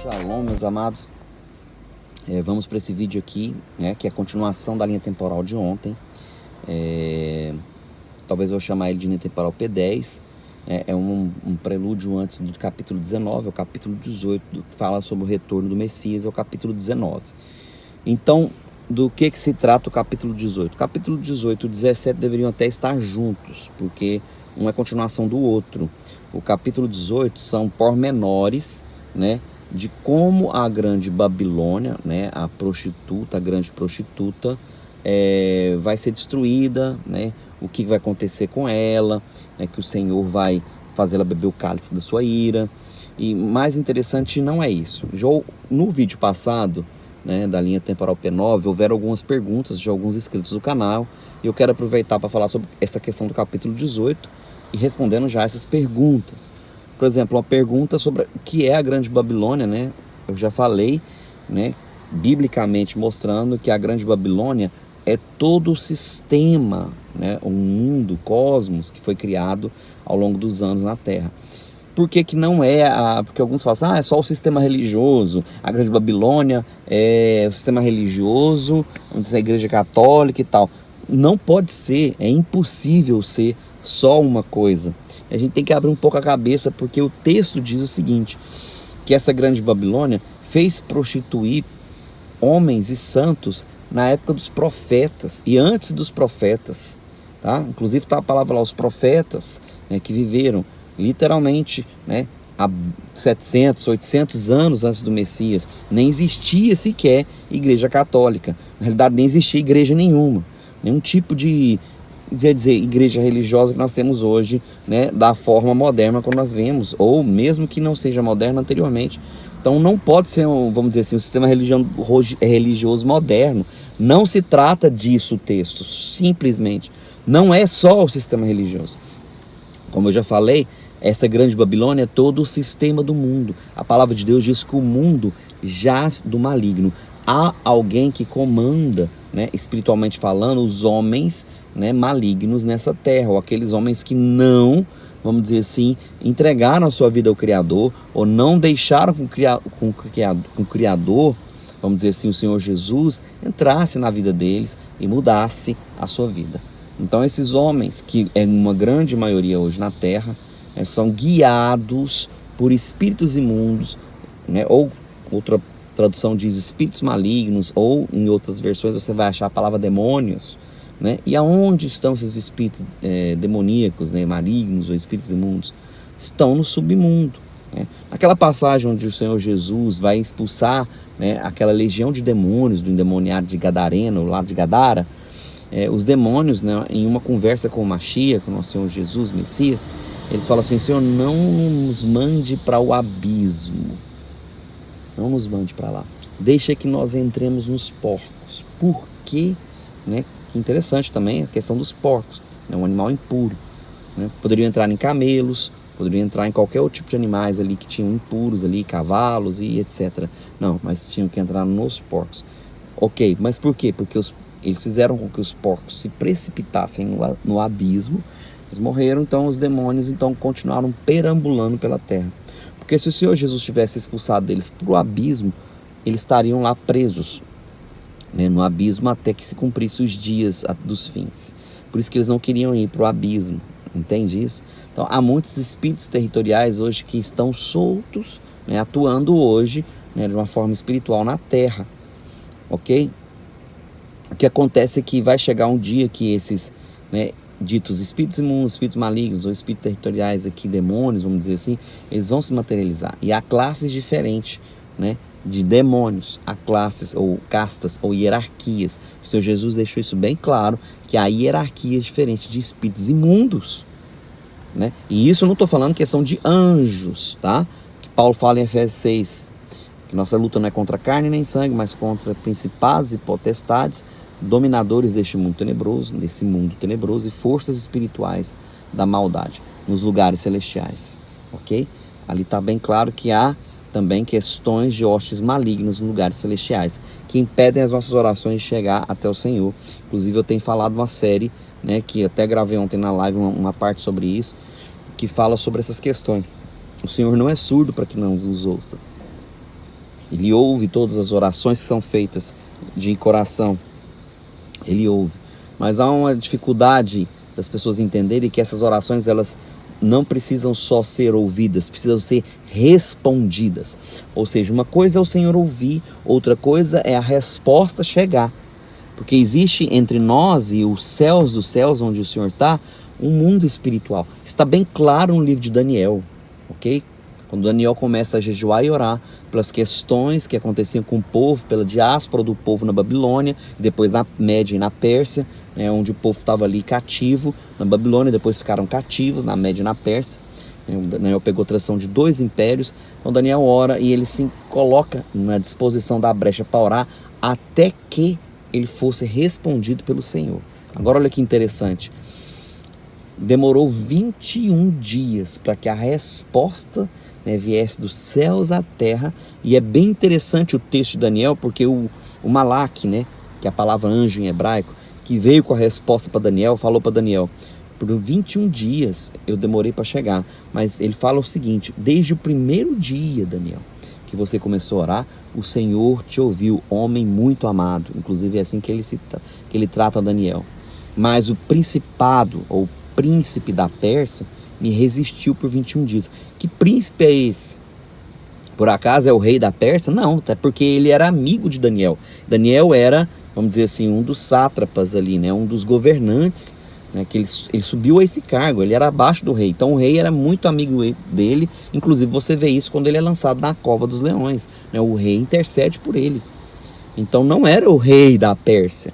Shalom, meus amados. Vamos para esse vídeo aqui, né, que é a continuação da linha temporal de ontem. Talvez eu vou chamar ele de linha temporal P10. É um prelúdio antes do capítulo 19, é o capítulo 18, que fala sobre o retorno do Messias, é o capítulo 19. Então, do que se trata o capítulo 18? O capítulo 18 e 17 deveriam até estar juntos, porque um é continuação do outro. O capítulo 18 são pormenores, né, de como a grande Babilônia, né, a grande prostituta, vai ser destruída, né, o que vai acontecer com ela, né, que o Senhor vai fazer ela beber o cálice da sua ira. E mais interessante não é isso. Já no vídeo passado, né, da linha temporal P9, houveram algumas perguntas de alguns inscritos do canal, e eu quero aproveitar para falar sobre essa questão do capítulo 18 e respondendo já essas perguntas. Por exemplo, uma pergunta sobre o que é a grande Babilônia, né? Eu já falei, né, biblicamente mostrando que a grande Babilônia é todo o sistema, né, o mundo, o cosmos que foi criado ao longo dos anos na Terra. Por que não é porque alguns falam assim, é só o sistema religioso, a grande Babilônia é o sistema religioso, vamos dizer, a igreja católica e tal. Não pode ser, é impossível ser só uma coisa. A gente tem que abrir um pouco a cabeça, porque o texto diz o seguinte, que essa grande Babilônia fez prostituir homens e santos na época dos profetas e antes dos profetas, tá? Inclusive está a palavra lá, os profetas, né, que viveram literalmente, né, há 700, 800 anos antes do Messias. Nem existia sequer igreja católica. Na realidade, nem existia igreja nenhuma. Nenhum tipo de igreja religiosa que nós temos hoje, né, da forma moderna como nós vemos, ou mesmo que não seja moderna anteriormente. Então não pode ser, vamos dizer assim, um sistema religioso moderno. Não se trata disso o texto, simplesmente. Não é só o sistema religioso. Como eu já falei, essa grande Babilônia é todo o sistema do mundo. A palavra de Deus diz que o mundo jaz do maligno. Há alguém que comanda, né, espiritualmente falando, os homens, né, malignos nessa terra, ou aqueles homens que não, vamos dizer assim, entregaram a sua vida ao Criador, ou não deixaram que o Criador, vamos dizer assim, o Senhor Jesus, entrasse na vida deles e mudasse a sua vida. Então esses homens, que é uma grande maioria hoje na terra, né, são guiados por espíritos imundos, né, ou outra tradução diz espíritos malignos, ou em outras versões você vai achar a palavra demônios, né? E aonde estão esses espíritos demoníacos, né, malignos ou espíritos imundos? Estão no submundo, né? Aquela passagem onde o Senhor Jesus vai expulsar, né, aquela legião de demônios do endemoniado de Gadareno, lá de Gadara, os demônios, né, em uma conversa com o Mashiach, com o nosso Senhor Jesus, Messias, eles falam assim: Senhor, não nos mande para o abismo, não nos mande para lá, deixa que nós entremos nos porcos. Por quê? Né? Que interessante também a questão dos porcos, é um animal impuro, né? Poderiam entrar em camelos, poderiam entrar em qualquer outro tipo de animais ali que tinham impuros ali, cavalos e etc. Não, mas tinham que entrar nos porcos. Ok, mas por quê? Porque eles fizeram com que os porcos se precipitassem no abismo, eles morreram, então os demônios então continuaram perambulando pela terra. Porque se o Senhor Jesus tivesse expulsado eles para o abismo, eles estariam lá presos, né, no abismo até que se cumprisse os dias dos fins. Por isso que eles não queriam ir para o abismo, entende isso? Então há muitos espíritos territoriais hoje que estão soltos, né, atuando hoje, né, de uma forma espiritual na terra, ok? O que acontece é que vai chegar um dia que esses, né, ditos espíritos imundos, espíritos malignos ou espíritos territoriais aqui, demônios, vamos dizer assim, eles vão se materializar. E há classes diferentes, né, de demônios, há classes ou castas ou hierarquias. O Senhor Jesus deixou isso bem claro, que há hierarquias diferentes de espíritos imundos, né? E isso eu não estou falando questão de anjos, tá? Que Paulo fala em Efésios 6, que nossa luta não é contra carne nem sangue, mas contra principados e potestades, dominadores desse mundo tenebroso e forças espirituais da maldade nos lugares celestiais, ok? Ali está bem claro que há também questões de hostes malignos nos lugares celestiais que impedem as nossas orações de chegar até o Senhor. Inclusive eu tenho falado uma série, né, que até gravei ontem na live uma parte sobre isso, que fala sobre essas questões. O Senhor não é surdo para que não nos ouça. Ele ouve todas as orações que são feitas de coração. Ele ouve. Mas há uma dificuldade das pessoas entenderem que essas orações, elas não precisam só ser ouvidas, precisam ser respondidas. Ou seja, uma coisa é o Senhor ouvir, outra coisa é a resposta chegar. Porque existe entre nós e os céus dos céus, onde o Senhor está, um mundo espiritual. Está bem claro no livro de Daniel, ok? Quando Daniel começa a jejuar e orar pelas questões que aconteciam com o povo, pela diáspora do povo na Babilônia, depois na Média e na Pérsia, né, onde o povo estava ali cativo na Babilônia, depois ficaram cativos na Média e na Pérsia. Daniel pegou tração de 2 impérios. Então Daniel ora e ele se coloca na disposição da brecha para orar até que ele fosse respondido pelo Senhor. Agora olha que interessante. Demorou 21 dias para que a resposta, né, viesse dos céus à terra. E é bem interessante o texto de Daniel, porque o Malak, né, que é a palavra anjo em hebraico, que veio com a resposta para Daniel, falou para Daniel: por 21 dias eu demorei para chegar. Mas ele fala o seguinte: desde o primeiro dia, Daniel, que você começou a orar, o Senhor te ouviu, homem muito amado. Inclusive é assim que ele trata Daniel. Mas o principado, ou príncipe da Pérsia, me resistiu por 21 dias. Que príncipe é esse? Por acaso é o rei da Pérsia? Não, até porque ele era amigo de Daniel. Daniel era, vamos dizer assim, um dos sátrapas ali, né? Um dos governantes, né? Que ele subiu a esse cargo, ele era abaixo do rei. Então o rei era muito amigo dele. Inclusive você vê isso quando ele é lançado na cova dos leões, né? O rei intercede por ele. Então não era o rei da Pérsia,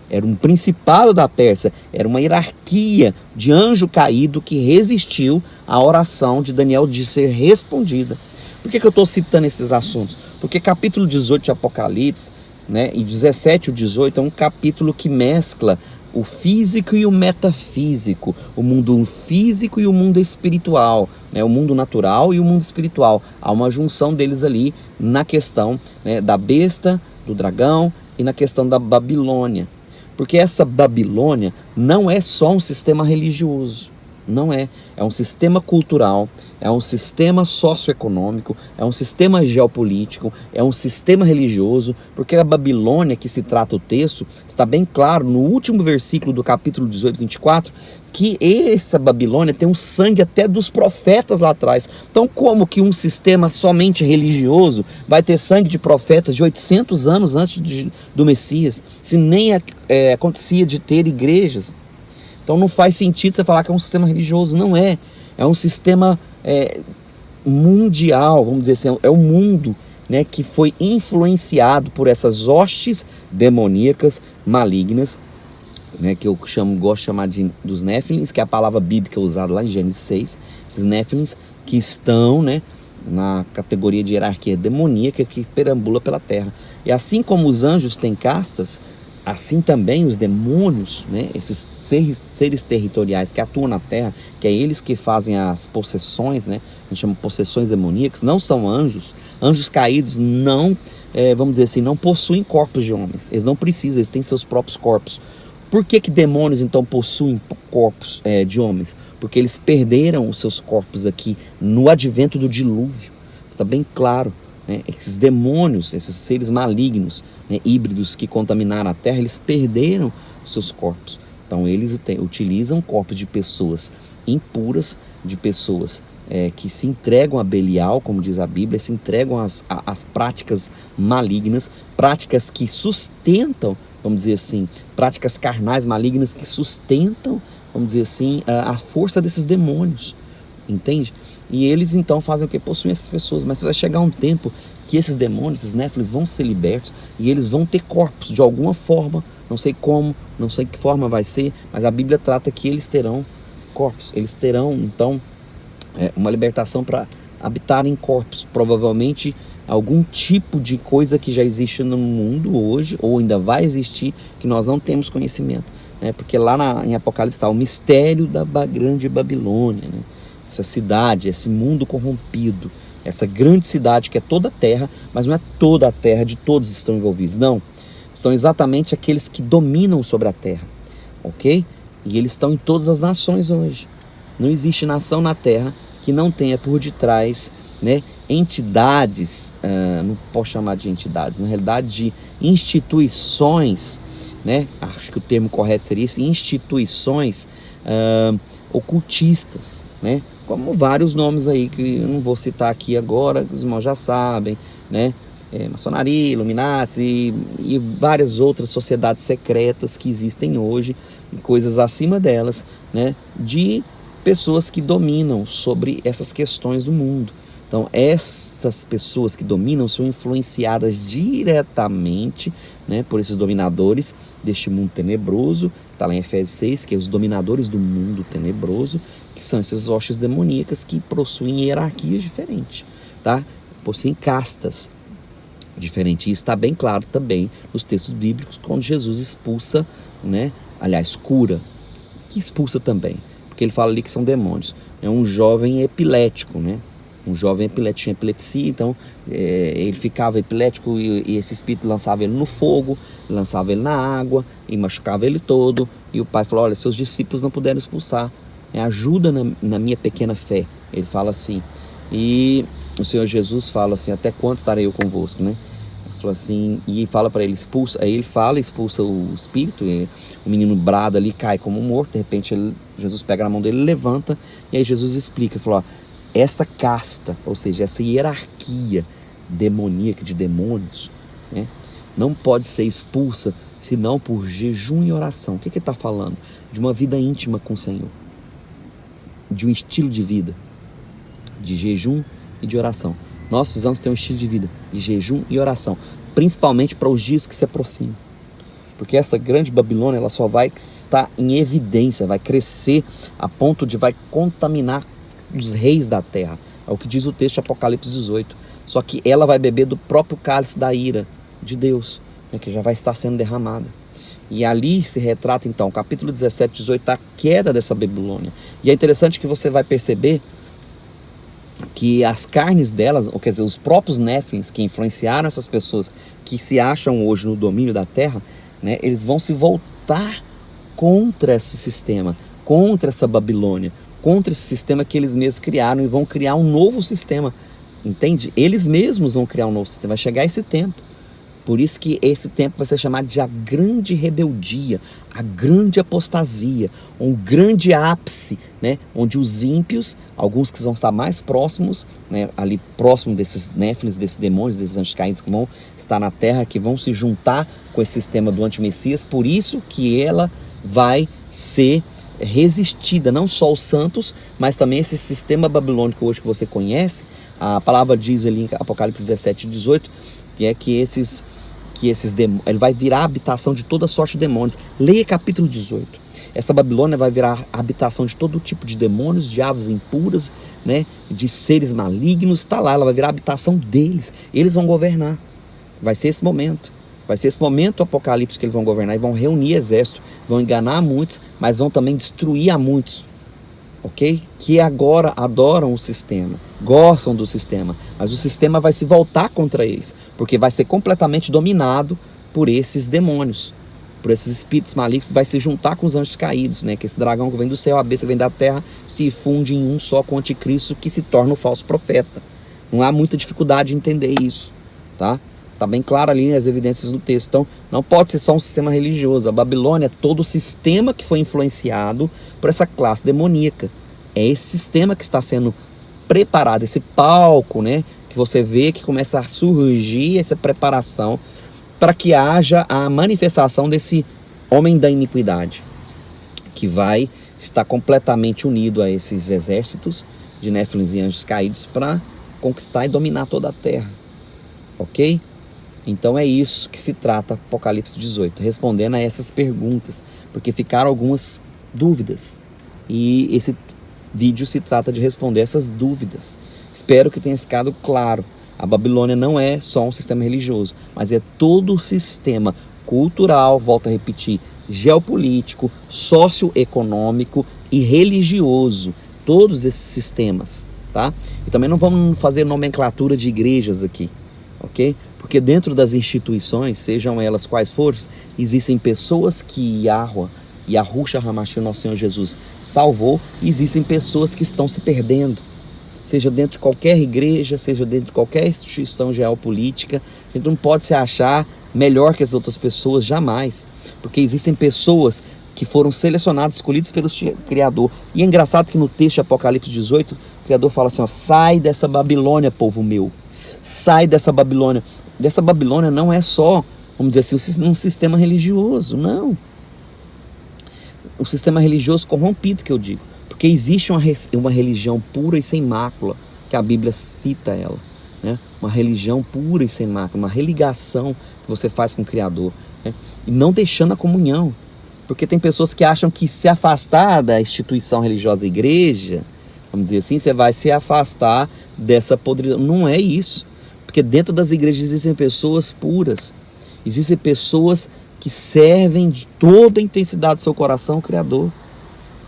era um principado da Pérsia, era uma hierarquia de anjo caído que resistiu à oração de Daniel de ser respondida. Por que eu estou citando esses assuntos? Porque capítulo 18 de Apocalipse, né, e 17 e 18 é um capítulo que mescla o físico e o metafísico, o mundo físico e o mundo espiritual, né, o mundo natural e o mundo espiritual. Há uma junção deles ali na questão, né, da besta, do dragão e na questão da Babilônia. Porque essa Babilônia não é só um sistema religioso, não é. É um sistema cultural, é um sistema socioeconômico, é um sistema geopolítico, é um sistema religioso, porque a Babilônia que se trata o texto, está bem claro no último versículo do capítulo 18, 24, que essa Babilônia tem um sangue até dos profetas lá atrás. Então como que um sistema somente religioso vai ter sangue de profetas de 800 anos antes do Messias, se nem acontecia de ter igrejas? Então não faz sentido você falar que é um sistema religioso, não é. É um sistema mundial, vamos dizer assim, é o mundo, né, que foi influenciado por essas hostes demoníacas malignas, né, que eu gosto de chamar dos Néfilins, que é a palavra bíblica usada lá em Gênesis 6, esses Néfilins que estão, né, na categoria de hierarquia demoníaca que perambula pela terra. E assim como os anjos têm castas, assim também os demônios, né, esses seres territoriais que atuam na terra, que é eles que fazem as possessões, né, a gente chama possessões demoníacas, não são anjos. Anjos caídos não, vamos dizer assim, não possuem corpos de homens, eles não precisam, eles têm seus próprios corpos. Por que demônios então possuem corpos de homens? Porque eles perderam os seus corpos aqui no advento do dilúvio, está bem claro. Esses demônios, esses seres malignos, né, híbridos que contaminaram a terra, eles perderam os seus corpos. Então eles utilizam corpos de pessoas impuras, de pessoas que se entregam a Belial, como diz a Bíblia, se entregam às práticas malignas, práticas que sustentam, vamos dizer assim, práticas carnais malignas que sustentam, vamos dizer assim, a força desses demônios. Entende? E eles então fazem o que? Possuem essas pessoas. Mas vai chegar um tempo que esses demônios, esses néfilis, vão ser libertos e eles vão ter corpos de alguma forma. Não sei como, não sei que forma vai ser, mas a Bíblia trata que eles terão corpos. Eles terão então uma libertação para habitar em corpos. Provavelmente algum tipo de coisa que já existe no mundo hoje ou ainda vai existir que nós não temos conhecimento, né? Porque lá em Apocalipse está o mistério da grande Babilônia, né? Essa cidade, esse mundo corrompido, essa grande cidade que é toda a terra, mas não é toda a terra, de todos estão envolvidos, não. São exatamente aqueles que dominam sobre a terra, ok? E eles estão em todas as nações hoje. Não existe nação na terra que não tenha por detrás, né, entidades, não posso chamar de entidades, na realidade de instituições, né? Acho que o termo correto seria isso, instituições ocultistas, né? Como vários nomes aí que eu não vou citar aqui agora, que os irmãos já sabem, né? Maçonaria, Illuminati e várias outras sociedades secretas que existem hoje, e coisas acima delas, né? De pessoas que dominam sobre essas questões do mundo. Então, essas pessoas que dominam são influenciadas diretamente, né, por esses dominadores deste mundo tenebroso, está lá em Efésios 6, que é os dominadores do mundo tenebroso, que são essas hostes demoníacas que possuem hierarquias diferentes, tá? Possuem castas diferentes. Isso está bem claro também nos textos bíblicos, quando Jesus expulsa, né, aliás, cura, que expulsa também, porque ele fala ali que são demônios. É um jovem epilético, né? Um jovem epilético tinha epilepsia, então ele ficava epilético e esse espírito lançava ele no fogo, lançava ele na água e machucava ele todo. E o pai falou: olha, seus discípulos não puderam expulsar, ajuda na minha pequena fé. Ele fala assim. E o Senhor Jesus fala assim: até quando estarei eu convosco, né? Ele fala assim, e fala para ele: expulsa. Aí ele fala, expulsa o espírito, e o menino brada ali, cai como morto. De repente Jesus pega na mão dele, levanta, e aí Jesus explica, falou: ó, essa casta, ou seja, essa hierarquia demoníaca de demônios, né, não pode ser expulsa senão por jejum e oração. O que ele está falando? De uma vida íntima com o Senhor, de um estilo de vida, de jejum e de oração. Nós precisamos ter um estilo de vida de jejum e oração, principalmente para os dias que se aproximam. Porque essa grande Babilônia, ela só vai estar em evidência, vai crescer a ponto de vai contaminar os reis da terra. É o que diz o texto de Apocalipse 18. Só que ela vai beber do próprio cálice da ira de Deus, né, que já vai estar sendo derramada. E ali se retrata então, capítulo 17, 18, a queda dessa Babilônia. E é interessante que você vai perceber que as carnes delas, ou quer dizer, os próprios Néfilins que influenciaram essas pessoas que se acham hoje no domínio da terra, né, eles vão se voltar contra esse sistema, contra essa Babilônia, contra esse sistema que eles mesmos criaram, e vão criar um novo sistema, entende? Eles mesmos vão criar um novo sistema, vai chegar esse tempo. Por isso que esse tempo vai ser chamado de a grande rebeldia, a grande apostasia, um grande ápice, né? Onde os ímpios, alguns que vão estar mais próximos, né? Ali próximo desses néfilins, desses demônios, desses anjos caídos que vão estar na terra, que vão se juntar com esse sistema do antimessias. Por isso que ela vai ser resistida, não só os santos, mas também esse sistema babilônico hoje que você conhece. A palavra diz ali em Apocalipse 17, 18, que é que ele vai virar a habitação de toda sorte de demônios. Leia capítulo 18. Essa Babilônia vai virar a habitação de todo tipo de demônios, de aves impuras, né, de seres malignos. Está lá, ela vai virar a habitação deles. Eles vão governar. Vai ser esse momento. Vai ser esse momento do Apocalipse que eles vão governar e vão reunir exército, vão enganar muitos, mas vão também destruir a muitos, ok? Que agora adoram o sistema, gostam do sistema, mas o sistema vai se voltar contra eles, porque vai ser completamente dominado por esses demônios, por esses espíritos malignos, vai se juntar com os anjos caídos, né? Que esse dragão que vem do céu, a besta que vem da terra, se funde em um só com o anticristo, que se torna o falso profeta. Não há muita dificuldade em entender isso, tá? Está bem claro ali as evidências do texto. Então, não pode ser só um sistema religioso. A Babilônia é todo o sistema que foi influenciado por essa classe demoníaca. É esse sistema que está sendo preparado, esse palco, né, que você vê que começa a surgir essa preparação para que haja a manifestação desse homem da iniquidade, que vai estar completamente unido a esses exércitos de néfilins e anjos caídos para conquistar e dominar toda a terra. Ok? Então é isso que se trata Apocalipse 18, respondendo a essas perguntas, porque ficaram algumas dúvidas, e esse vídeo se trata de responder essas dúvidas. Espero que tenha ficado claro. A Babilônia não é só um sistema religioso, mas é todo o sistema cultural, volto a repetir, geopolítico, socioeconômico e religioso, todos esses sistemas, tá? E também não vamos fazer nomenclatura de igrejas aqui, ok? Porque dentro das instituições, sejam elas quais forem, existem pessoas que Yahushua HaMashiach, nosso Senhor Jesus, salvou, e existem pessoas que estão se perdendo. seja dentro de qualquer igreja, seja dentro de qualquer instituição geopolítica. A gente não pode se achar melhor que as outras pessoas, jamais. Porque existem pessoas que foram selecionadas, escolhidas pelo Criador. E é engraçado que no texto de Apocalipse 18, o Criador fala assim, ó, sai dessa Babilônia, povo meu. Sai dessa Babilônia. Dessa Babilônia não é só, vamos dizer assim, um sistema religioso, não. O sistema religioso corrompido, que eu digo. Porque existe uma religião pura e sem mácula, que a Bíblia cita ela. Né? Uma religião pura e sem mácula, uma religação que você faz com o Criador. Né? E não deixando a comunhão. Porque tem pessoas que acham que se afastar da instituição religiosa da igreja, vamos dizer assim, você vai se afastar dessa podridão. Não é isso. Porque dentro das igrejas existem pessoas puras. Existem pessoas que servem de toda a intensidade do seu coração ao Criador.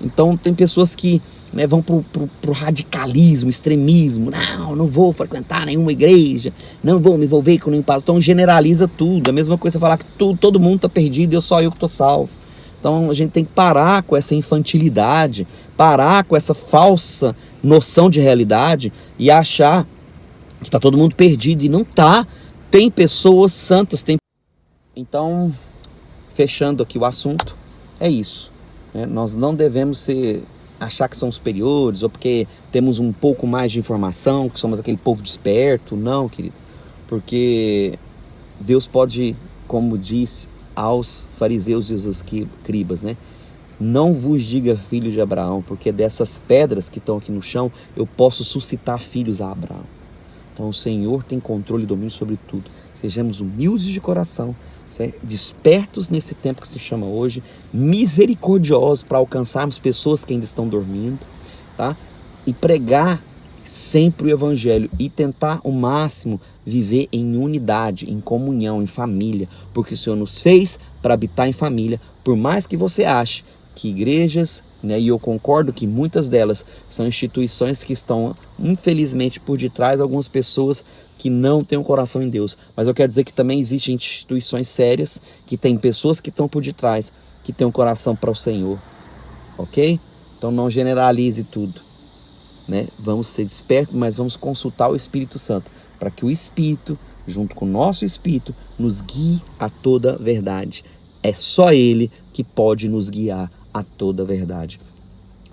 Então tem pessoas que, né, vão pro radicalismo, extremismo. Não vou frequentar nenhuma igreja, não vou me envolver com nenhum pastor. Então generaliza tudo. A mesma coisa falar que todo mundo está perdido e só eu que estou salvo. Então a gente tem que parar com essa infantilidade, parar com essa falsa noção de realidade e achar que está todo mundo perdido. E não está. Tem pessoas santas. Então, fechando aqui o assunto, é isso. Né? Nós não devemos achar que somos superiores ou porque temos um pouco mais de informação, que somos aquele povo desperto. Não, querido. Porque Deus pode, como disse aos fariseus e aos escribas, né? Não vos diga filho de Abraão, porque dessas pedras que estão aqui no chão, eu posso suscitar filhos a Abraão. Então o Senhor tem controle e domínio sobre tudo. Sejamos humildes de coração, despertos nesse tempo que se chama hoje, misericordiosos para alcançarmos pessoas que ainda estão dormindo, tá? E pregar sempre o Evangelho e tentar ao máximo viver em unidade, em comunhão, em família, porque o Senhor nos fez para habitar em família. Por mais que você ache que igrejas, né, e eu concordo que muitas delas são instituições que estão, infelizmente, por detrás de algumas pessoas que não têm um coração em Deus. Mas eu quero dizer que também existem instituições sérias, que tem pessoas que estão por detrás, que têm um coração para o Senhor. Ok? Então não generalize tudo. Né? Vamos ser despertos, mas vamos consultar o Espírito Santo, para que o Espírito, junto com o nosso Espírito, nos guie a toda a verdade. É só Ele que pode nos guiar a toda a verdade.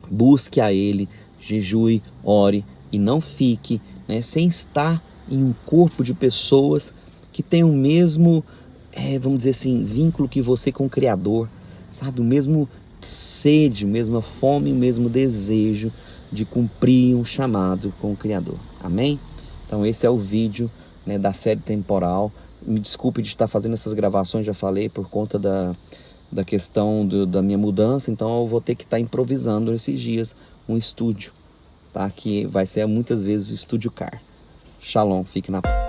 Busque a Ele, jejue, ore e não fique, né, sem estar em um corpo de pessoas que têm o mesmo, vamos dizer assim, vínculo que você com o Criador, sabe? O mesmo sede, a mesma fome, o mesmo desejo de cumprir um chamado com o Criador. Amém? Então esse é o vídeo, né, da série temporal. Me desculpe de estar fazendo essas gravações, já falei, por conta da questão da minha mudança. Então eu vou ter que estar improvisando esses dias um estúdio, tá? Que vai ser muitas vezes o Estúdio Car. Shalom, fique na paz.